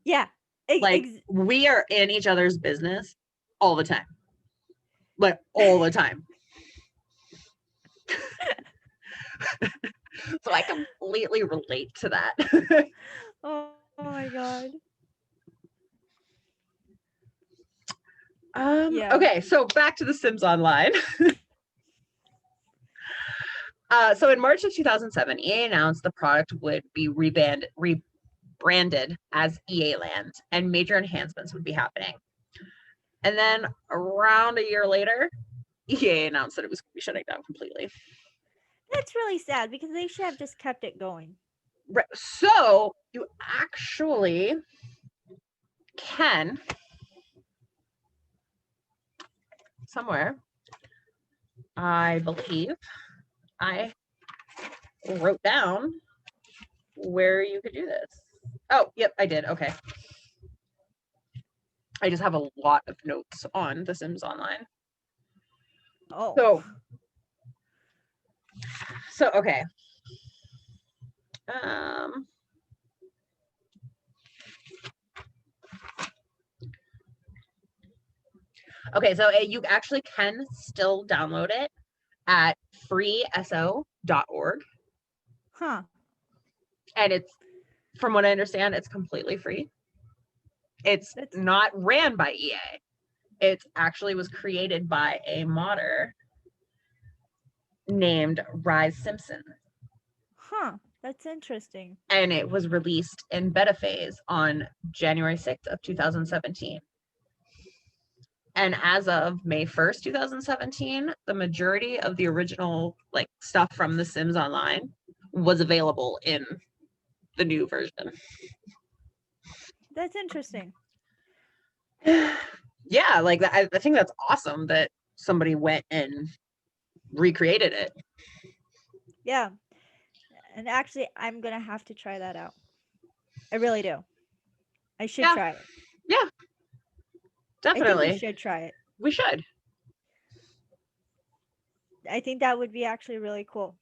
Yeah. Like we are in each other's business all the time. Like all the time. So I completely relate to that. Oh my god. Yeah. Okay, so back to The Sims Online. So in March of 2007, EA announced the product would be rebranded as EA Land, and major enhancements would be happening. And then around a year later, EA announced that it was going to be shutting down completely. That's really sad because they should have just kept it going. Right. So you actually can somewhere, I believe, I wrote down where you could do this. Oh, yep, I did. Okay. I just have a lot of notes on The Sims Online. Oh. So okay. Okay, so you actually can still download it at freeso.org. Huh. And it's, from what I understand, it's completely free. It's not ran by EA. It actually was created by a modder named Rise Simpson. Huh. That's interesting. And it was released in beta phase on January 6th of 2017. And as of May 1st, 2017, the majority of the original like stuff from The Sims Online was available in the new version. That's interesting. Yeah, like I think that's awesome that somebody went and recreated it. Yeah. And actually, I'm going to have to try that out. I really do. I should try it. Yeah, definitely. I think we should try it. We should. I think that would be actually really cool.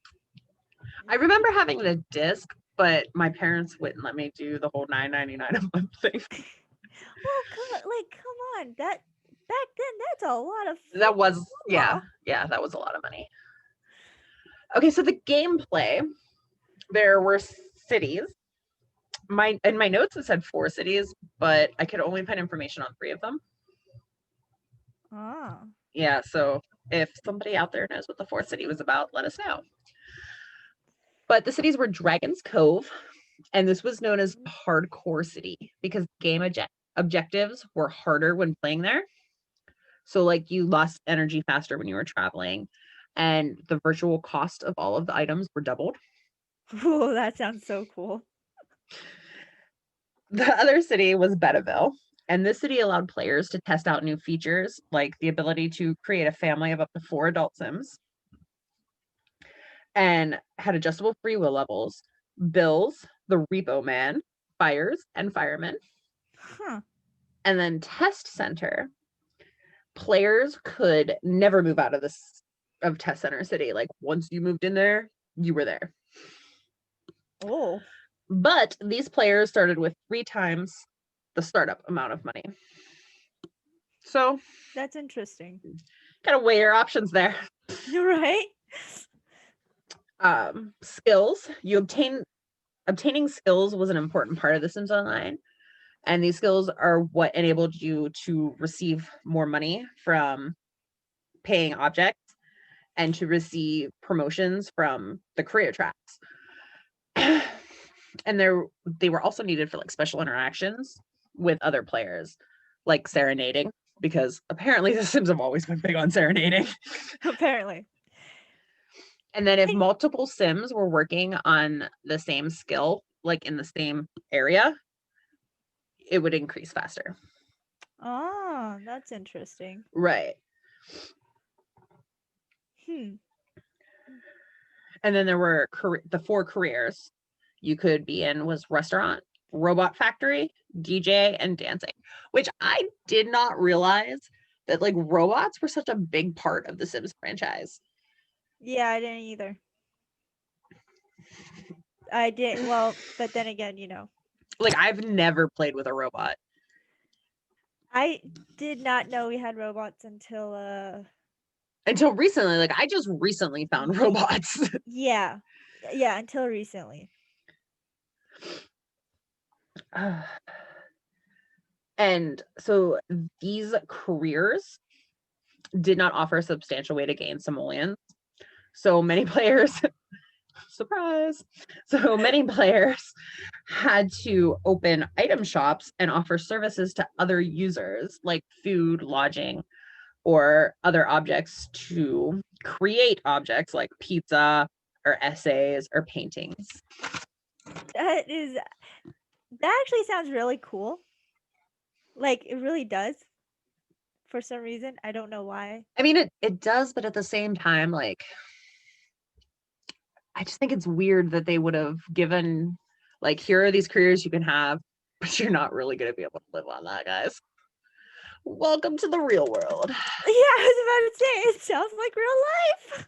I remember having the disc, but my parents wouldn't let me do the whole $9.99 a month thing. Well, come on. That back then, that's a lot of. That was yeah, that was a lot of money. Okay, so the gameplay, there were cities. In my notes it said 4 cities, but I could only find information on 3 of them. Ah. Yeah, so if somebody out there knows what the 4th city was about, let us know. But the cities were Dragon's Cove, and this was known as Hardcore City because game objectives were harder when playing there. So like you lost energy faster when you were traveling, and the virtual cost of all of the items were doubled. Oh, that sounds so cool. The other city was Betaville, and this city allowed players to test out new features like the ability to create a family of up to 4 adult Sims, and had adjustable free will levels, bills, the repo man, fires, and firemen. Huh. And then Test Center, players could never move out of Test Center City. Like once you moved in there, you were there. Oh. But these players started with 3 times the startup amount of money. So that's interesting. Gotta weigh your options there. You're right. Skills. Obtaining skills was an important part of The Sims Online. And these skills are what enabled you to receive more money from paying objects and to receive promotions from the career tracks. And they were also needed for like special interactions with other players, like serenading, because apparently the Sims have always been big on serenading. Apparently. And then if multiple Sims were working on the same skill, like in the same area, it would increase faster. Oh, that's interesting. Right. And then there were the 4 careers you could be in was restaurant, robot factory, DJ, and dancing, which I did not realize that like robots were such a big part of the Sims franchise. Yeah, I didn't either. I did well, but then again, like I've never played with a robot. I did not know we had robots until recently. Like I just recently found robots. Yeah, until recently. And so these careers did not offer a substantial way to gain simoleons. So many players, surprise. So many players had to open item shops and offer services to other users like food, lodging, or other objects to create objects like pizza or essays or paintings. That actually sounds really cool. Like it really does. For some reason, I don't know why. I mean, it does, but at the same time, like, I just think it's weird that they would have given, like, here are these careers you can have, but you're not really going to be able to live on that, guys. Welcome to the real world. Yeah, I was about to say, it sounds like real life.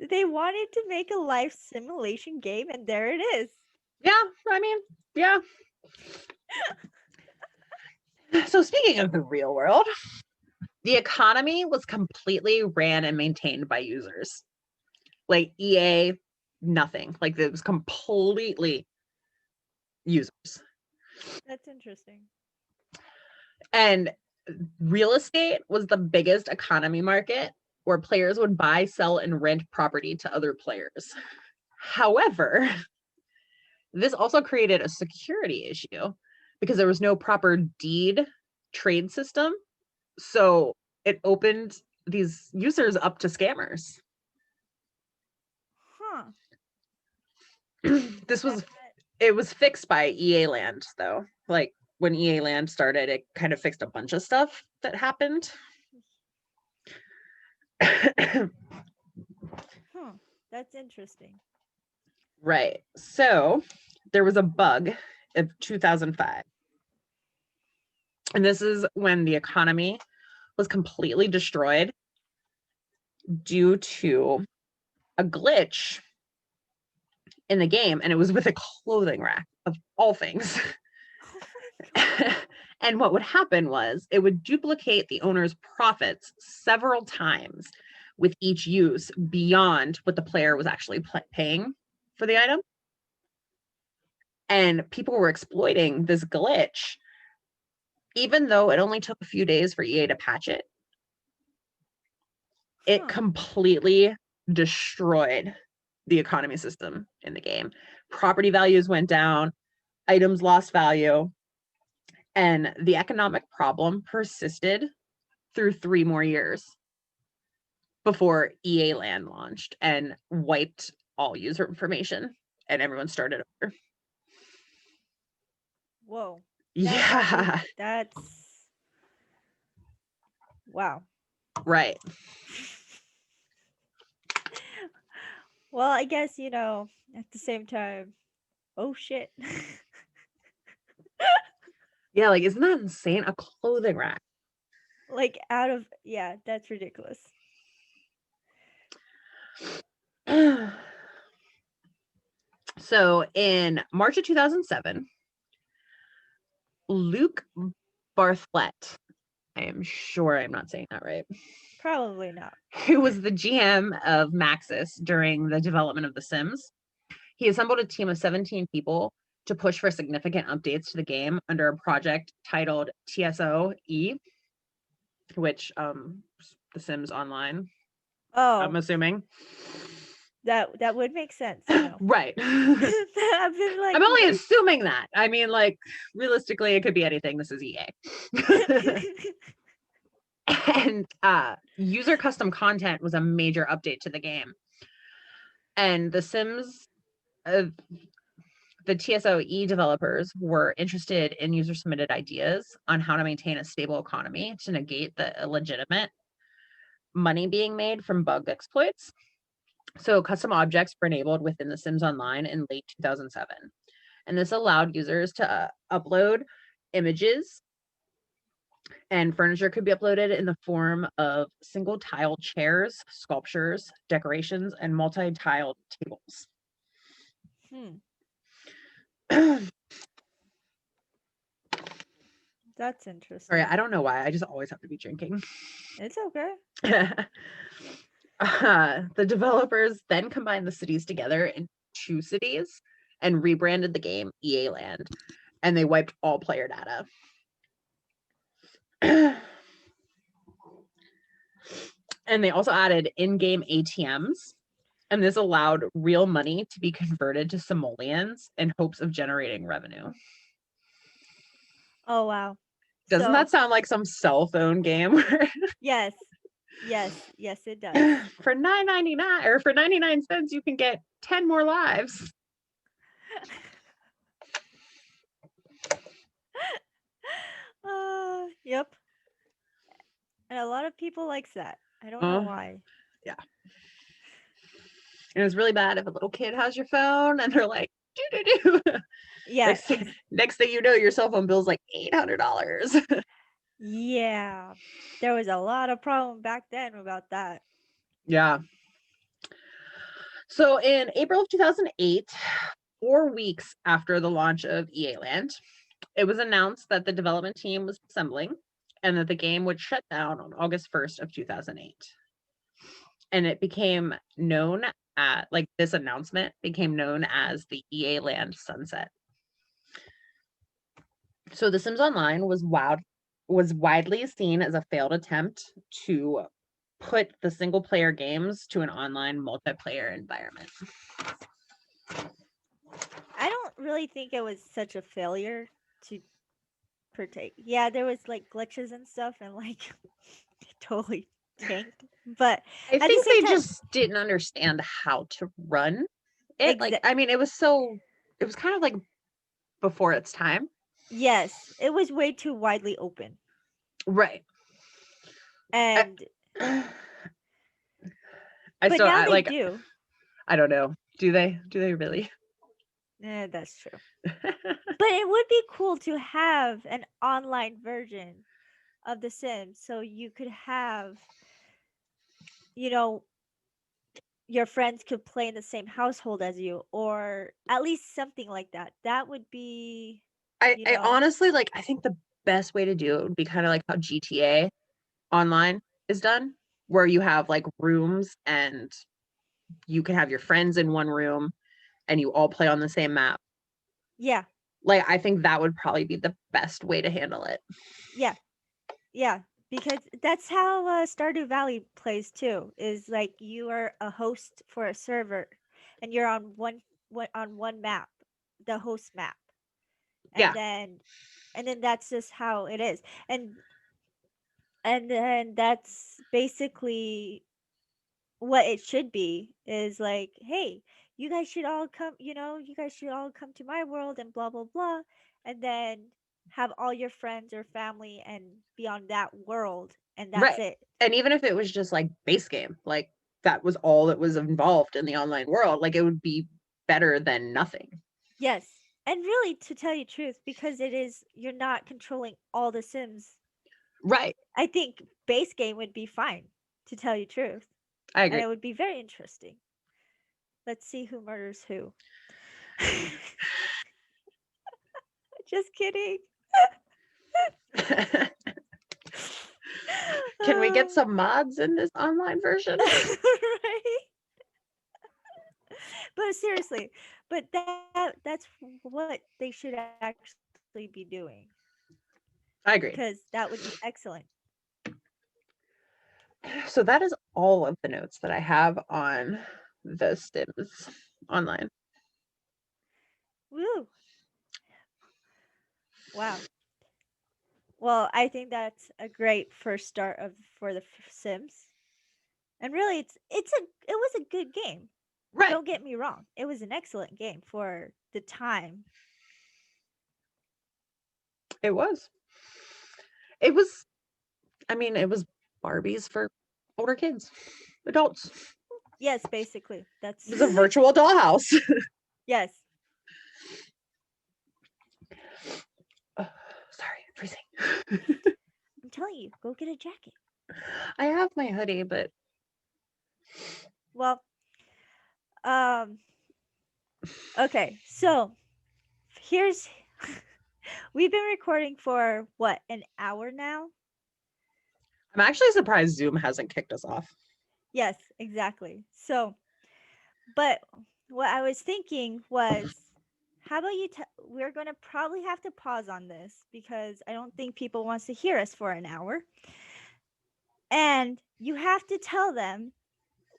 They wanted to make a life simulation game, and there it is. Yeah, I mean, yeah. So speaking of the real world, the economy was completely ran and maintained by users. Like EA, nothing. Like it was completely users. That's interesting. And real estate was the biggest economy market where players would buy, sell, and rent property to other players. However, this also created a security issue because there was no proper deed trade system. So it opened these users up to scammers. Huh. It was fixed by EA Land, though. Like when EA Land started, it kind of fixed a bunch of stuff that happened. That's interesting. Right. So there was a bug of 2005. And this is when the economy was completely destroyed due to a glitch in the game. And it was with a clothing rack of all things. And what would happen was it would duplicate the owner's profits several times with each use beyond what the player was actually paying for the item. And people were exploiting this glitch, even though it only took a few days for EA to patch it. It completely destroyed the economy system in the game. Property values went down, items lost value, and the economic problem persisted through 3 more years before EA Land launched and wiped all user information and everyone started over. Whoa. Yeah. That's wow. Right. Well, I guess, at the same time, oh shit. Yeah, like, isn't that insane? A clothing rack. Like that's ridiculous. So in March of 2007, Luke Bartlett, I am sure I'm not saying that right, Probably not, who was the GM of Maxis during the development of The Sims, he assembled a team of 17 people to push for significant updates to the game under a project titled TSOE, which The Sims Online, I'm assuming. That would make sense, Right. I'm only assuming that. I mean, like, realistically, it could be anything. This is EA. And user custom content was a major update to the game. And The Sims, the TSOE developers were interested in user submitted ideas on how to maintain a stable economy to negate the illegitimate money being made from bug exploits. So custom objects were enabled within The Sims Online in late 2007. And this allowed users to upload images, and furniture could be uploaded in the form of single tile chairs, sculptures, decorations, and multi-tiled tables. That's interesting. Sorry, I don't know why. I just always have to be drinking. It's okay. The developers then combined the cities together in 2 cities and rebranded the game EA Land, and they wiped all player data. And they also added in-game ATMs, and this allowed real money to be converted to simoleons in hopes of generating revenue. Oh, wow. Doesn't that sound like some cell phone game? Yes, it does. For $9.99 or for 99 cents, you can get 10 more lives. Yep. And a lot of people likes that. I don't know why. Yeah. And it's really bad if a little kid has your phone and they're like, doo-doo-doo. Yeah. Next thing you know, your cell phone bill's like $800. Yeah. There was a lot of problem back then about that. Yeah. So in April of 2008, 4 weeks after the launch of EA Land, it was announced that the development team was assembling and that the game would shut down on August 1st of 2008. And it became known at, like, this announcement became known as the EA Land sunset. So The Sims Online was wowed was widely seen as a failed attempt to put the single player games to an online multiplayer environment. I don't really think it was such a failure to partake. Yeah, there was like glitches and stuff, and like it totally tanked. But I at the think same they time, just didn't understand how to run it. Like, exa- I mean, it was kind of like before its time. yes, it was way too widely open, Right. and I but still, now I they like, do. I don't know. Do they really? That's true. But it would be cool to have an online version of The Sims, so you could have, you know, your friends could play in the same household as you, or at least something like that. That would be, you I know, honestly like, I think the best way to do it would be kind of like how GTA online is done, where you have like rooms and you can have your friends in one room and you all play on the same map. yeah, Like, I think that would probably be the best way to handle it. yeah, yeah. Because that's how Stardew Valley plays too. Is like you are a host for a server, and you're on one map, the host map, and Yeah, then that's just how it is. And then that's basically what it should be, is like, hey, you guys should all come, you guys should all come to my world and blah blah blah, and then have all your friends or family and be on that world, and that's right. it. And even if it was just like base game, like that was all that was involved in the online world, like it would be better than nothing. Yes. And really, to tell you the truth, because you're not controlling all the Sims, Right. I think base game would be fine, to tell you the truth. I And agree. it would be very interesting. Let's see who murders who. Just kidding. Can we get some mods in this online version? Right? But seriously, but that's what they should actually be doing, I agree. because that would be excellent. So that is all of the notes that I have on the Sims online. Woo! Wow. Well, I think that's a great first start for the Sims. And really, it was a good game. Right. Don't get me wrong. It was an excellent game for the time. It was. It was, I mean, it was Barbies for older kids, adults. Yes, basically. It was a virtual dollhouse. Yes. Oh, sorry, freezing. I'm telling you, go get a jacket. I have my hoodie, but Well, um okay. So, here's we've been recording for what, an hour now? I'm actually surprised Zoom hasn't kicked us off. Yes, exactly. So, but what I was thinking was, how about we're going to probably have to pause on this, because I don't think people wants to hear us for an hour. And you have to tell them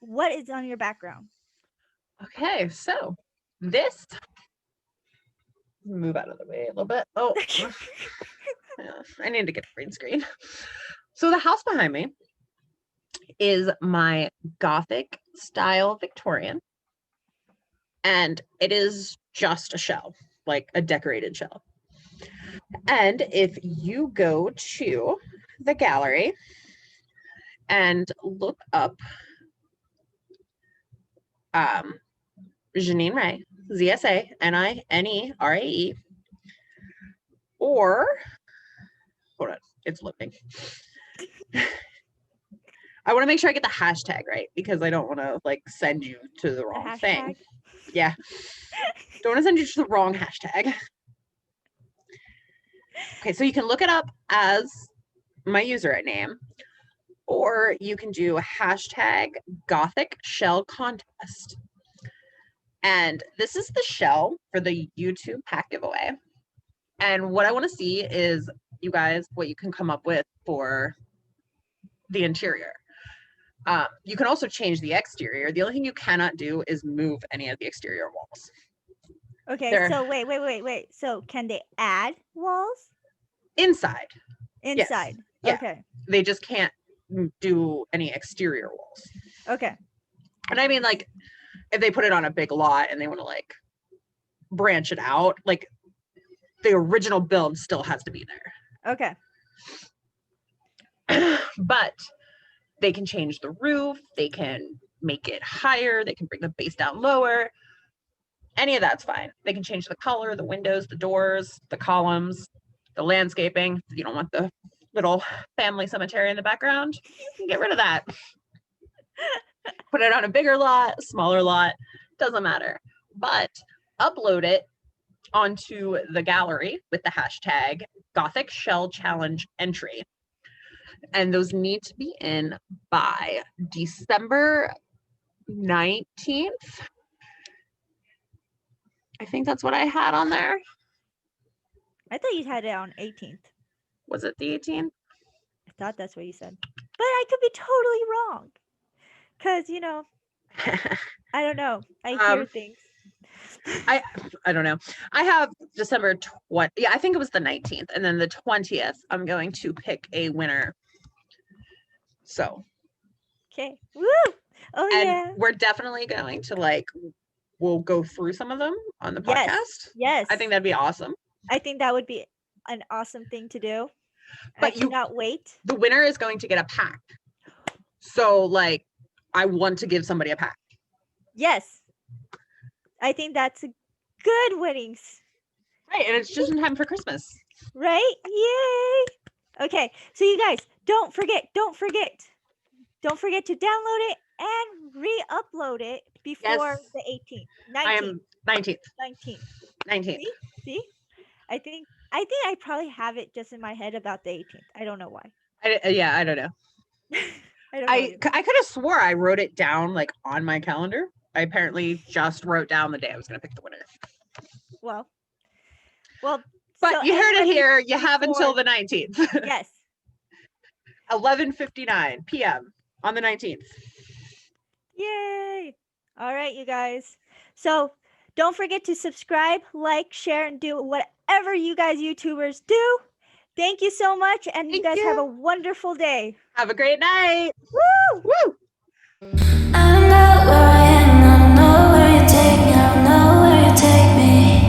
what is on your background. Okay, so this, move out of the way a little bit. Oh, yeah, I need to get a green screen. So the house behind me is my Gothic style Victorian, and it is just a shell, like a decorated shell. And if you go to the gallery and look up Janine Ray, ZSANINERAE, or hold on, it's loading. I want to make sure I get the hashtag right, because I don't want to like send you to the wrong thing. Yeah. Don't want to send you to the wrong hashtag. Okay, so you can look it up as my username, or you can do a hashtag Gothic Shell Contest. And this is the shell for the YouTube pack giveaway. And what I want to see is you guys what you can come up with for the interior. You can also change the exterior. The only thing you cannot do is move any of the exterior walls. Okay, so wait. So can they add walls? Inside. Inside. Yes. Okay. They just can't do any exterior walls. Okay. And I mean, like, if they put it on a big lot and they want to like branch it out, like the original build still has to be there. Okay. But they can change the roof, they can make it higher, they can bring the base down lower. Any of that's fine. They can change the color, the windows, the doors, the columns, the landscaping. If you don't want the little family cemetery in the background, you can get rid of that. Put it on a bigger lot, smaller lot, doesn't matter. But upload it onto the gallery with the hashtag Gothic Shell Challenge entry. And those need to be in by December 19th. I think that's what I had on there. I thought you had it on 18th. Was it the 18th? I thought that's what you said. But I could be totally wrong. Because, you know, I don't know. I hear things. I don't know. I have December 20. Yeah, I think it was the 19th. And then the 20th, I'm going to pick a winner. So. Okay. Woo! Oh, and yeah. We're definitely going to we'll go through some of them on the podcast. Yes. I think that'd be awesome. I think that would be an awesome thing to do. But I cannot wait. The winner is going to get a pack. So, I want to give somebody a pack. Yes. I think that's a good winnings. Right, and it's just in time for Christmas. Right? Yay! Okay, so you guys, don't forget to download it and re-upload it before the 18th. 19th. I am 19th. 19th. See? I think I probably have it just in my head about the 18th. I don't know why. I don't know. I could have swore I wrote it down on my calendar. I apparently just wrote down the day I was going to pick the winner. Well. But so you heard it here. You have until the 19th. Yes. 11:59 p.m. on the 19th. Yay! All right, you guys. So don't forget to subscribe, like, share, and do whatever you guys YouTubers do. Thank you so much, and you guys have a wonderful day. Have a great night. Woo! Woo!